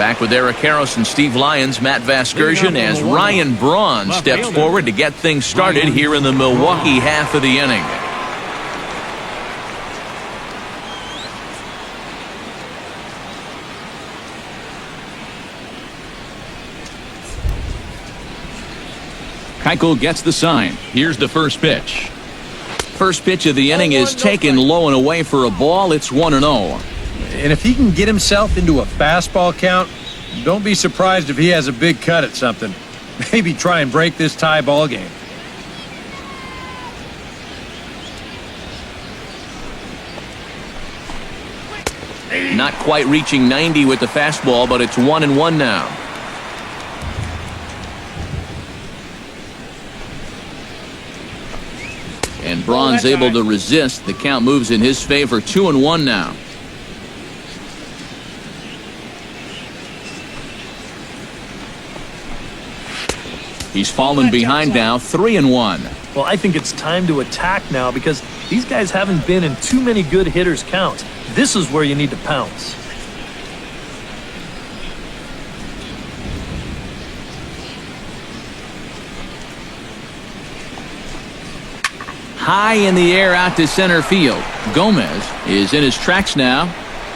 Back with Eric Harris and Steve Lyons, Matt Vasgersian, as Ryan Braun steps forward to get things started here in the Milwaukee half of the inning. Keuchel gets the sign. Here's the first pitch. First pitch of the inning is taken low and away for a ball. It's 1-0. And if he can get himself into a fastball count, don't be surprised if he has a big cut at something. Maybe try and break this tie ball game. Not quite reaching 90 with the fastball, but it's 1-1 now. And Braun's able to resist. The count moves in his favor. 2-1 now. He's fallen behind now. 3-1. Well, I think it's time to attack now because these guys haven't been in too many good hitters' counts. This is where you need to pounce. High in the air out to center field. Gomez is in his tracks now,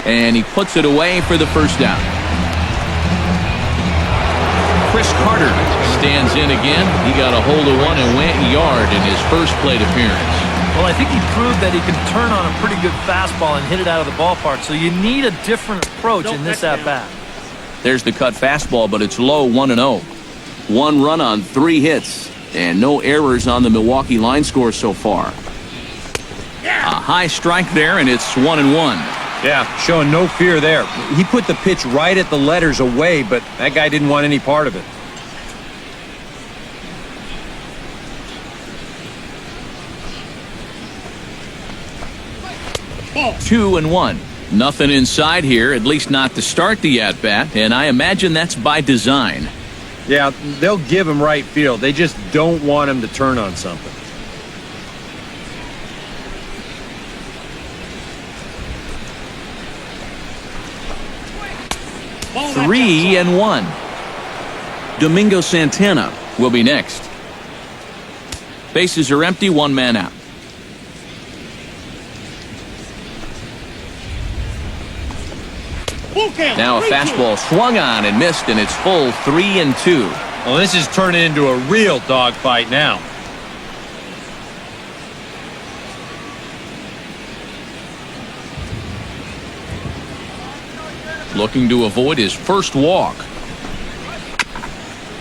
and he puts it away for the first out. Chris Carter stands in again. He got a hold of one and went yard in his first plate appearance. Well, I think he proved that he can turn on a pretty good fastball and hit it out of the ballpark, so you need a different approach in this at-bat. There's the cut fastball, but it's low. 1-0. 1 run on 3 hits. And no errors on the Milwaukee line score so far. A high strike there, and it's 1-1. Yeah, showing no fear there. He put the pitch right at the letters away, but that guy didn't want any part of it. Ball. 2-1. Nothing inside here, at least not to start the at-bat, and I imagine that's by design. Yeah, they'll give him right field. They just don't want him to turn on something. 3-1. Domingo Santana will be next. Bases are empty, 1 man out. Now a fastball swung on and missed, and it's full. 3-2. Well, this is turning into a real dogfight now. Looking to avoid his first walk.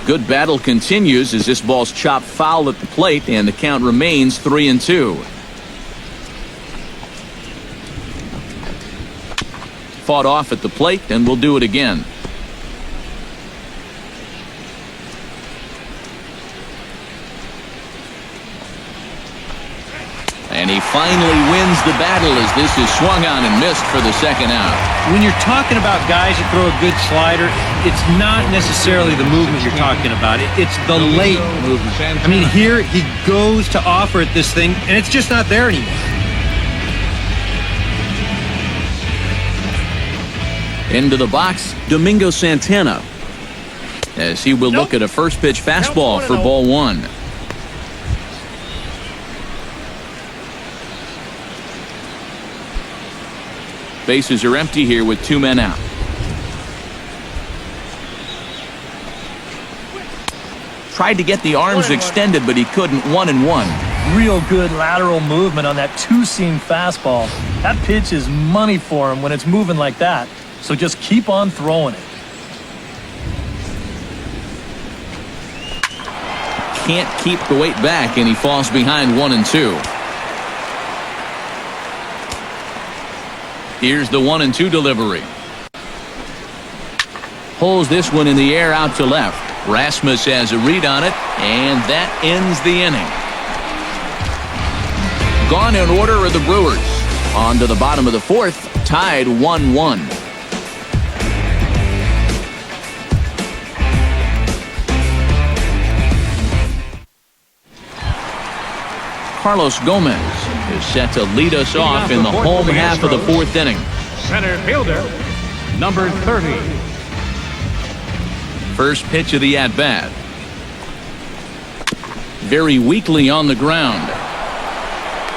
Good battle continues as this ball's chopped foul at the plate, and the count remains 3-2. Fought off at the plate, and we'll do it again. And he finally wins the battle as this is swung on and missed for the second out. When you're talking about guys that throw a good slider, it's not necessarily the movement you're talking about. It's the late movement. I mean, here he goes to offer at this thing, and it's just not there anymore. Into the box, Domingo Santana, as he will look at a first pitch fastball for ball 1. Bases are empty here with 2 men out. Tried to get the arms extended, but he couldn't. 1-1. Real good lateral movement on that two-seam fastball. That pitch is money for him when it's moving like that. So just keep on throwing it. Can't keep the weight back, and he falls behind 1-2. Here's the 1-2 delivery. Pulls this one in the air out to left. Rasmus has a read on it, and that ends the inning. Gone in order are the Brewers. On to the bottom of the 4th, tied 1-1. Carlos Gomez is set to lead us off in the home half of the 4th inning. Center fielder, number 30. First pitch of the at-bat. Very weakly on the ground.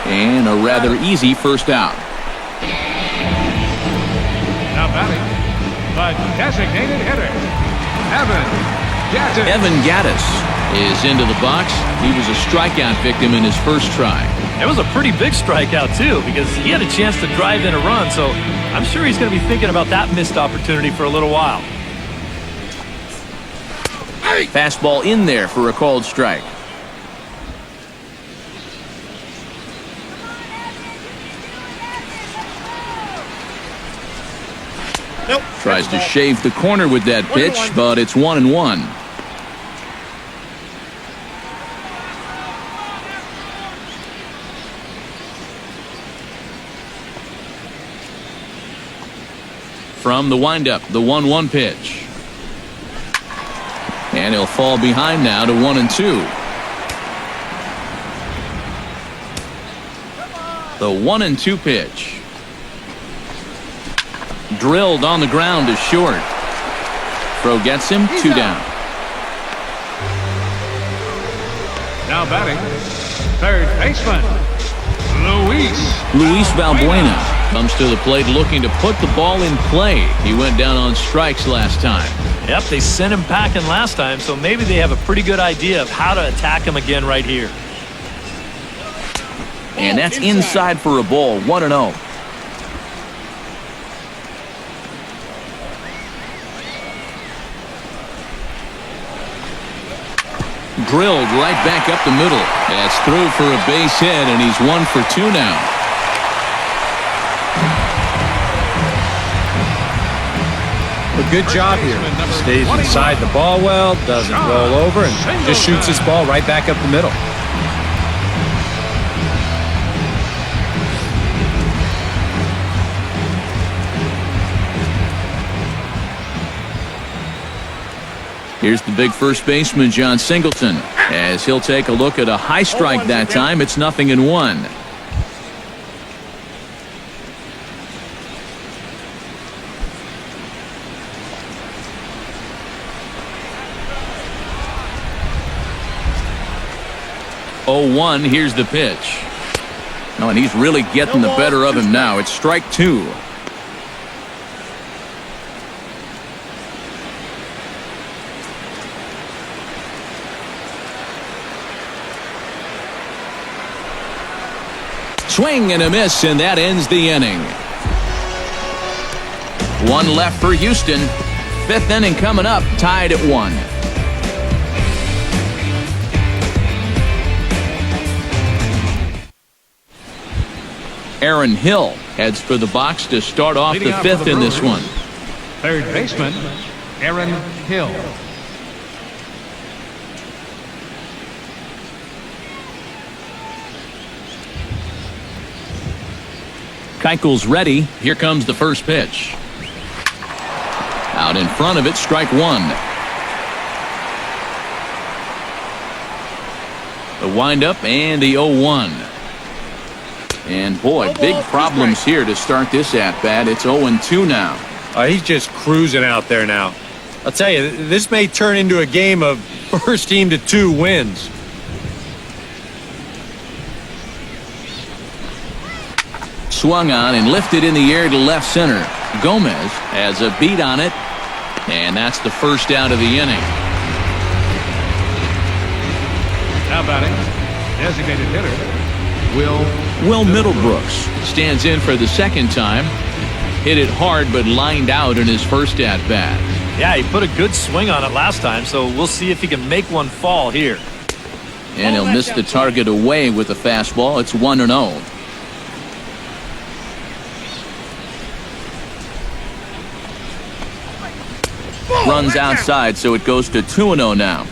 And a rather easy first out. Now batting, the designated hitter, Evan Gaddis is into the box. He was a strikeout victim in his first try. It was a pretty big strikeout, too, because he had a chance to drive in a run, so I'm sure he's going to be thinking about that missed opportunity for a little while. Fastball in there for a called strike. Nope. Tries to shave the corner with that pitch, but it's 1-1. From the windup, the 1-1 pitch. And he'll fall behind now to 1-2. The 1-2 pitch. Drilled on the ground to short. Throw gets him, 2 down. Now batting, third baseman, Luis Valbuena comes to the plate looking to put the ball in play. He went down on strikes last time. Yep, they sent him packing last time, so maybe they have a pretty good idea of how to attack him again right here. And that's inside for a ball, 1-0. Drilled right back up the middle. That's through for a base hit, and he's 1 for 2 now. A good job here. Stays inside the ball well, doesn't roll over, and just shoots this ball right back up the middle. Here's the big first baseman, John Singleton, as he'll take a look at a high strike that time. It's 0-1. Oh, 1, here's the pitch. Oh, and he's really getting the better of him now. It's strike 2. Swing and a miss, and that ends the inning. 1 left for Houston. 5th inning coming up, tied at 1. Aaron Hill heads for the box to start off the 5th in this one. third baseman, Aaron Hill. Keuchel's ready. Here comes the first pitch. Out in front of it, strike 1. The windup and the 0-1. And boy, big problems here to start this at-bat. It's 0-2 now. He's just cruising out there now. I'll tell you, this may turn into a game of first team to 2 wins. Swung on and lifted in the air to left center. Gomez has a beat on it, and that's the first out of the inning. Now batting, designated hitter, Will Middlebrooks stands in for the second time. Hit it hard, but lined out in his first at-bat. Yeah, he put a good swing on it last time, so we'll see if he can make one fall here. And he'll miss the target away with a fastball. It's 1-0. Runs outside, so it goes to 2-0 now.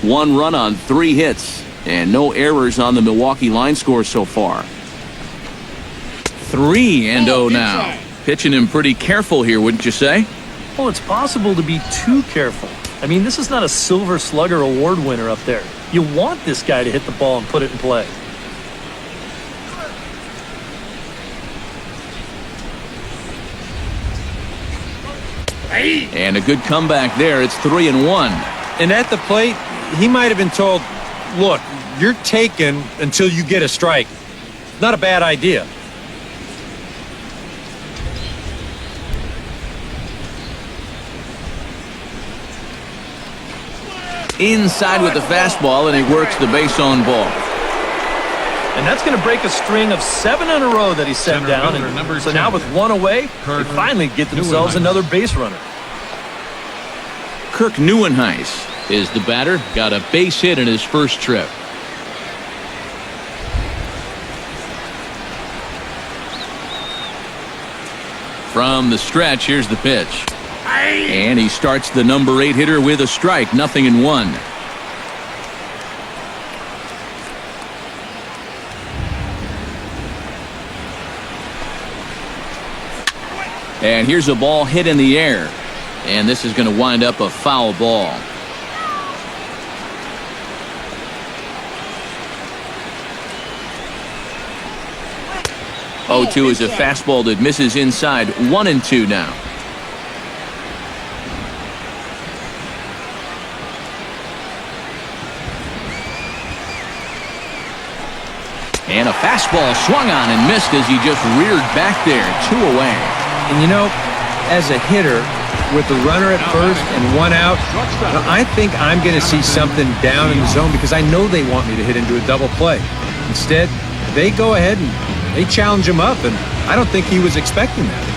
1 run on 3 hits, and no errors on the Milwaukee line score so far. 3-0 now. Pitching him pretty careful here, wouldn't you say? Well, it's possible to be too careful. I mean, this is not a Silver Slugger award winner up there. You want this guy to hit the ball and put it in play. And a good comeback there. It's 3-1. And at the plate, he might have been told, look, you're taken until you get a strike. Not a bad idea. Inside with the fastball, and he works the base on ball. And that's going to break a string of 7 in a row that he set Center down. fielder, And number so 10, now with 1 away, they Kirk finally get themselves Neuenhuis. another base runner. Kirk Neuenhuis is the batter. Got a base hit in his first trip. From the stretch, here's the pitch. And he starts the number 8 hitter with a strike, 0-1. And here's a ball hit in the air. And this is going to wind up a foul ball. Oh, 2 is a fastball that misses inside. 1-2 now. And a fastball swung on and missed as he just reared back there. 2 away. And you know, as a hitter, with the runner at first and 1 out, I think I'm going to see something down in the zone because I know they want me to hit into a double play. Instead, they go ahead and they challenge him up, and I don't think he was expecting that.